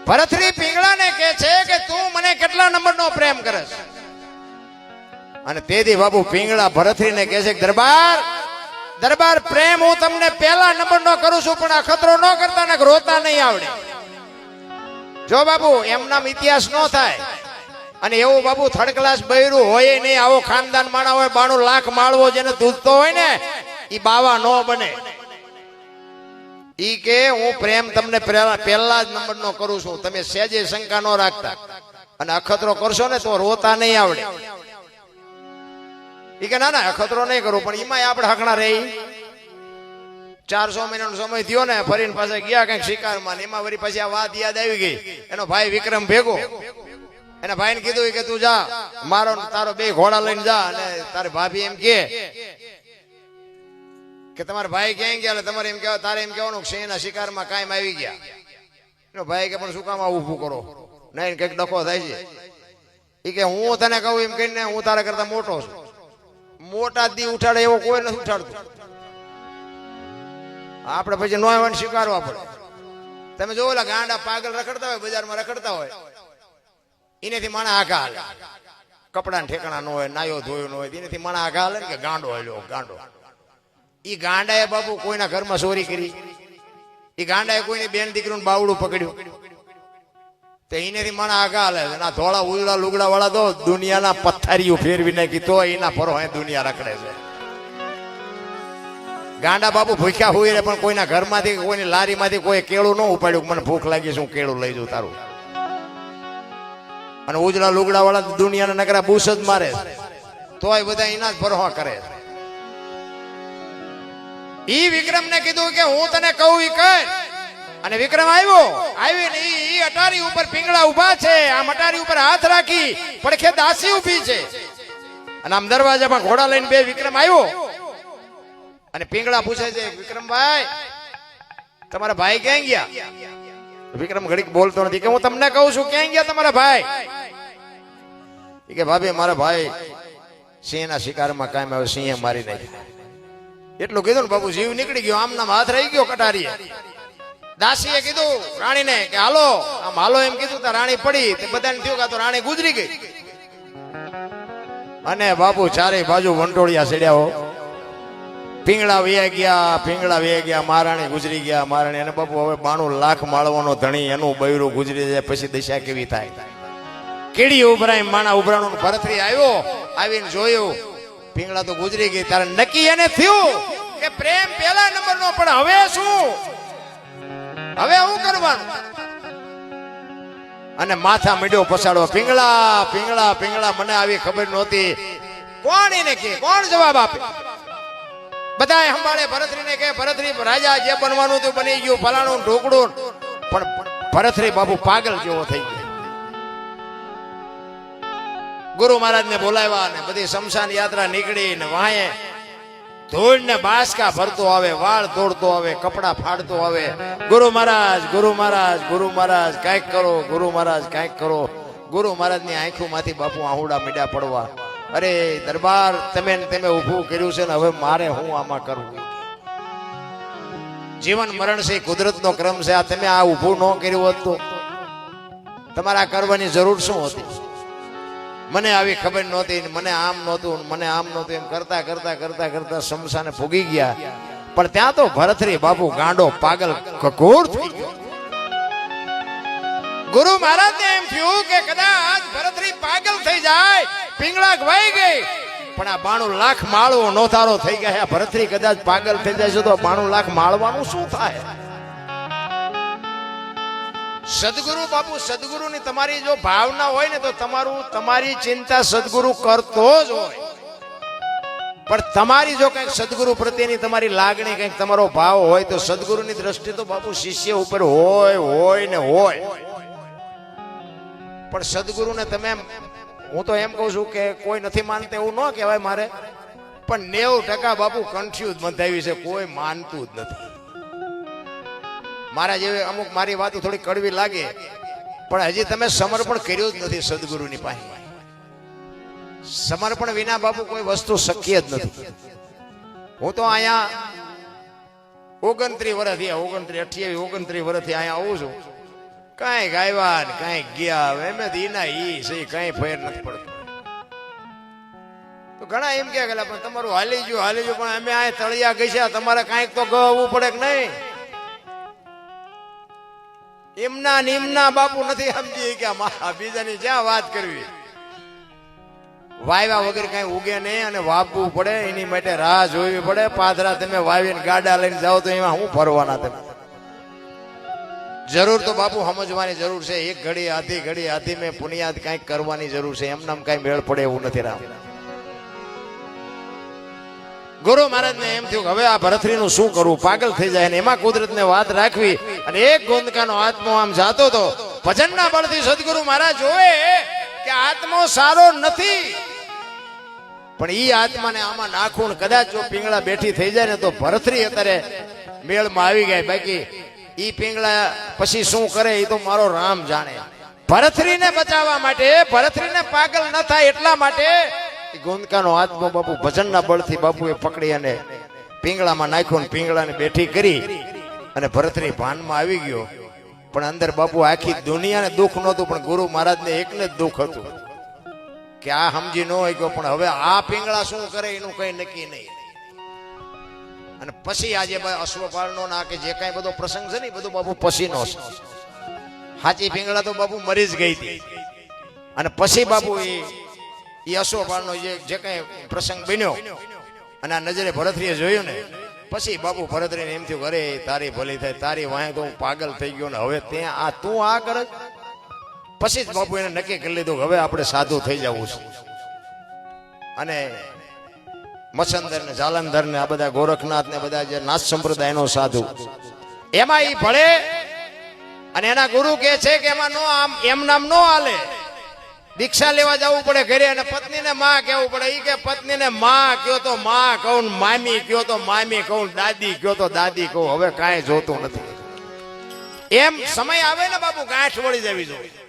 ભરથરી પિંગળાને કહે છે કે તું મને કેટલા નંબરનો પ્રેમ કરે છે? અને તેથી બાપુ પિંગળા ભરથરીને કહે છે દરબાર દરબાર પ્રેમ હું તમને પહેલા નંબરનો કરું છું, પણ અખતરો ન કરતા ને રોતા નહીં આવડે. જો બાપુ એમનામ ઇતિહાસ ન થાય અને એવું બાપુ થર્ડ ક્લાસ બૈરું હોય નહીં, આવો ખાનદાન માણા હોય 92 લાખ માળવો જેને દૂધતો હોય ને ઈ બાવા ન બને. ઈ કે હું પ્રેમ તમને પહેલા જ નંબરનો કરું છું, તમે સહેજે શંકા ન રાખતા અને અખતરો કરશો ને તો રોતા નહીં આવડે. ઈ કે ના ના અખતરો નહીં કરું, પણ એમાં આપણે હકણા રહી 400 મહિનાનો સમય થયો ને ફરીને પાસે ગયા કઈક શિકારમાં, એમાં વળી પછી આ વાત યાદ આવી ગઈ. એનો ભાઈ વિક્રમ ભેગો એના ભાઈને કીધું કે તું જા મારો તારો 2 ઘોડા લઈને જા, અને તારે ભાભી એમ કે તમારા ભાઈ ક્યાં ગયા, એટલે તમારે એમ કહેવા તારે એમ કહેવાનું સિંહના શિકારમાં કાયમ આવી ગયા. એનો ભાઈ કે પણ શું કામ આવું ઊભું કરો, નહીં કઈક ડખો થાય છે. એ કે હું તને કહું એમ કહીને હું તારા કરતા મોટો છું, મોટા દી ઉઠાડે એવો કોઈ નથી ઉઠાડતું. આપણે પછી નો આવવાનું સ્વીકારવા પડે. તમે જોવો ઓલા ગાંડા પાગલ રખડતા હોય બજારમાં રખડતા હોય, એનેથી માણા આગા હાલે, કપડાને ઠેકાણા ન હોય, નાયો ધોયો ન હોય, એનેથી માણા આગા હાલે ને કે ગાંડો હાલ્યો ગાંડો. ઈ ગાંડાએ બાપુ કોઈના ઘરમાં ચોરી કરી, ઈ ગાંડાએ કોઈની બેન દીકરીનું બાવડું પકડ્યું, તો એનેથી માણા આગા હાલે. ના ધોળા ઉજળા લુગડા વાળા તો દુનિયાના પથ્થારીઓ ફેરવી નાખી તો એના ફરો દુનિયા રખડે છે. ગાંડા બાપુ ભૂખ્યા હોય પણ કોઈના ઘરમાંથી કોઈની લારીમાંથી કોઈ કેળું ન ઉપાડ્યું, મને ભૂખ લાગી છે હું કેળું લઈ જાઉં તારું. અને ઉજળા લુગડા વાળા દુનિયાના નકરા બૂસ જ મારે, તોય બધા એના જ ભરોહા કરે. ઈ વિક્રમ ને કીધું કે હું તને કહું ઈ કર. અને વિક્રમ આવીને ઈ અટારી ઉપર પિંગળા ઉભા છે, આમ અટારી ઉપર હાથ રાખી પડખે દાસી ઉભી છે, અને આમ દરવાજામાં ઘોડા લઈને બે વિક્રમ આવ્યો. અને પિંગળા પૂછે છે વિક્રમભાઈ તમારા ભાઈ ક્યાં ગયા? વિક્રમ ઘડીક બોલતો નથી કે હું તમને કહું છું ક્યાં ગયા તમારા ભાઈ? કે ભાભી મારા ભાઈ સિંહના શિકારમાં કાયમ આવે, સિંહે મારી નાખ્યા. એટલું કીધું ને બાપુ જીવ નીકળી ગયો, આમ નામ હાથ રહી ગયો કટારીએ. દાસીએ કીધું રાણીને કે હાલો, આમ હાલો એમ કીધું તો રાણી પડી, તે બધાને થયું કે તો રાણી ગુજરી ગઈ. અને બાપુ ચારે બાજુ વંટોળિયા ચડ્યા, પિંગળા વયા ગયા, મહારાણી ગુજરી ગયા મહારાણી. અને બાપુ હવે 92 લાખ માળવાનો ધણી એનું બૈરું ગુજરી જાય પછી દશા કેવી થાય? કેડી ઉભરાય માણા ઉભરાણું. ભરથરી આવ્યો, આવીને જોયું પિંગળા તો ગુજરી ગઈ. તારે નક્કી એને થયું કે પ્રેમ પહેલા નંબરનો, પણ હવે શું, હવે શું કરવાનું? અને માથા મીડ્યો પછાડો, પિંગળા પિંગળા પિંગળા મને આવી ખબર નહોતી. કોણ એને કે કોણ જવાબ આપે? બધા સંભાળે ભરથરીને કે ભરથરી રાજા જે બનવાનું હતું બની ગયું, ફલાણું ઢોકળું. પણ ભરથરી બાપુ પાગલ જેવો થઈ ગયો. ગુરુ મહારાજ ને બોલાવ્યા ને બધી શમશાન યાત્રા નીકળી ને વાહે ધૂળ ને બાસકા ભરતો આવે, વાળ દોડતો આવે, કપડા ફાડતો આવે. ગુરુ મહારાજ ગુરુ મહારાજ ગુરુ મહારાજ કાંઈક કરો, ગુરુ મહારાજ કાંઈક કરો. ગુરુ મહારાજ ની આંખોમાંથી બાપુ આહુડા મીડા પડવા. અરે દરબાર તમે ઉભું કર્યું છે ને હવે મારે હું આમાં કરવું? જીવન મરણ છે, કુદરતનો ક્રમ છે. આ તમે આ ઉભું ન કર્યું હોત તો તમારે આ કરવાની જરૂર શું હતી? મને આવી ખબર નહોતી, મને આમ નહોતું, મને આમ નહોતું, એમ કરતા કરતા કરતા કરતા શમશાને ભોગી ગયા. પણ ત્યાં તો ભરથરી બાપુ ગાંડો પાગલ કકોર થઈ ગયો. ગુરુ મહારાજ ને એમ થયું કે કદાચ ભરથરી પાગલ થઈ જાય, પિંગળા ગવાઈ ગઈ, પણ આ 92 લાખ માળવો નોતારો થઈ ગયા. ભરથરી કદાચ પાગલ થઈ જાય છે તો 92 લાખ માળવાનું શું થાય? સદગુરુ બાપુ, સદગુરુની તમારી જો ભાવના હોય ને તો તમારી ચિંતા સદગુરુ કરતો જ હોય. પણ તમારી જો કઈક સદગુરુ પ્રત્યેની તમારી લાગણી કઈક તમારો ભાવ હોય તો સદગુરુની દ્રષ્ટિ તો બાપુ શિષ્ય ઉપર હોય ને હોય. પણ સદગુરુને તમે, હું તો એમ કહું છું કે કોઈ નથી માનતા એવું ન કહેવાય મારે, પણ 90% બાપુ કન્ફ્યુઝ બંધાવી છે, કોઈ માનતું જ નથી. મારા જેવી અમુક મારી વાતો થોડી કડવી લાગે, પણ હજી તમે સમર્પણ કર્યું જ નથી સદગુરુની પાસે. સમર્પણ વિના બાપુ કોઈ વસ્તુ શક્ય જ નથી. હું તો અહીંયા 29 વર્ષથી 29 28 29 વર્ષથી અહીંયા આવું છું. કાંઈક આવ્યા ને કાંઈક ગયા, હવે એમ ઈના ઈ છે, કાંઈ ફેર નથી પડતો. તો ઘણા એમ કે પણ તમારું હાલી ગયું પણ અમે આ તળિયા ગઈ તમારે કાંઈક તો ગવવું પડે કે નહીં? એમના નિમના બાપુ નથી સમજી કે બીજાની જ્યાં વાત કરવી. વાવ્યા વગર કઈ ઉગે નહીં અને વાવવું પડે, એની માટે રાહ જોવી પડે. પાથરા તમે વાવીને ગાડા લઈને જાઓ તો એમાં હું ફરવાના તમે? જરૂર તો બાપુ સમજવાની જરૂર છે. એક ઘડી આધી મેં પુનિયાદ કઈક કરવાની જરૂર છે. એમનામ કઈ મેળ પડે એવું નથી. રામ ગુરુ મહારાજ ને એમ થયું હવે આ ભરથરી નું શું કરવું, પાગલ થઈ જાય. અને એમાં કુદરત ને વાત રાખવી અને એક ગોંદકાનો આત્મો આમ જાતો તો ભજનના બળથી સદગુરુ મહારાજ જોવે કે આત્મો સારો નથી, પણ ઈ આત્માને આમાં નાખું ને કદાચ જો પિંગળા બેઠી થઈ જાય ને તો ભરથરી અત્યારે મેળમાં આવી ગયા. બાકી ઈ પિંગળા પછી શું કરે એ તો મારો રામ જાણે. ભરથરીને બચાવવા માટે, ભરથરીને પાગલ ન થાય એટલા માટે ગોંદકાનો આત્મો બાપુ ભજનના બળથી બાપુએ પકડી અને પિંગળામાં નાખ્યો ને પિંગળાને બેઠી કરી અને ભરથરી ભાનમાં આવી ગયો. પણ અંદર બાપુ આખી દુનિયાને દુઃખ નહોતું, પણ ગુરુ મહારાજને એકને જ દુઃખ હતું કે આ સમજી ન હોય ગયો, પણ હવે આ પિંગળા શું કરે એનું કઈ નક્કી નહીં. અને પછી આજે અશ્વપાળનો ના કે જે કઈ બધો પ્રસંગ છે ને બધું બાપુ પછીનો છે. સાચી પિંગળા તો બાપુ મરી જ ગઈ હતી. અને પછી બાપુ એ અશ્વપાળનો જે કઈ પ્રસંગ બન્યો અને આ નજરે ભરથરીએ જોયું ને પછી બાપુ ભરથરીને એમ થયું અરે તારી ભલી થાય, તારી વાંહે તો હું પાગલ થઈ ગયો ને હવે ત્યાં આ તું આ કરે. પછી જ બાપુ એને નક્કી કરી લીધું હવે આપણે સાધુ થઈ જવું છે. અને મસંદર ને જાલંધર ને આ બધા ગોરખનાથ ને બધા જે નાથ સંપ્રદાયનો સાધુ એમાં ઈ ભળે અને એના ગુરુ કહે છે કે એમાં નો આમ એમ નામ નો હાલે, દીક્ષા લેવા જવું પડે ઘરે. અને પત્નીને માં કહેવું પડે. ઈ કે પત્નીને માં કયો તો માં કહું, મામી કયો તો મામી કહું, દાદી કયો તો દાદી કહું, હવે કાંઈ જોતું નથી. એમ સમય આવે ને બાપુ ગાંઠ વળી જવી જોઈએ.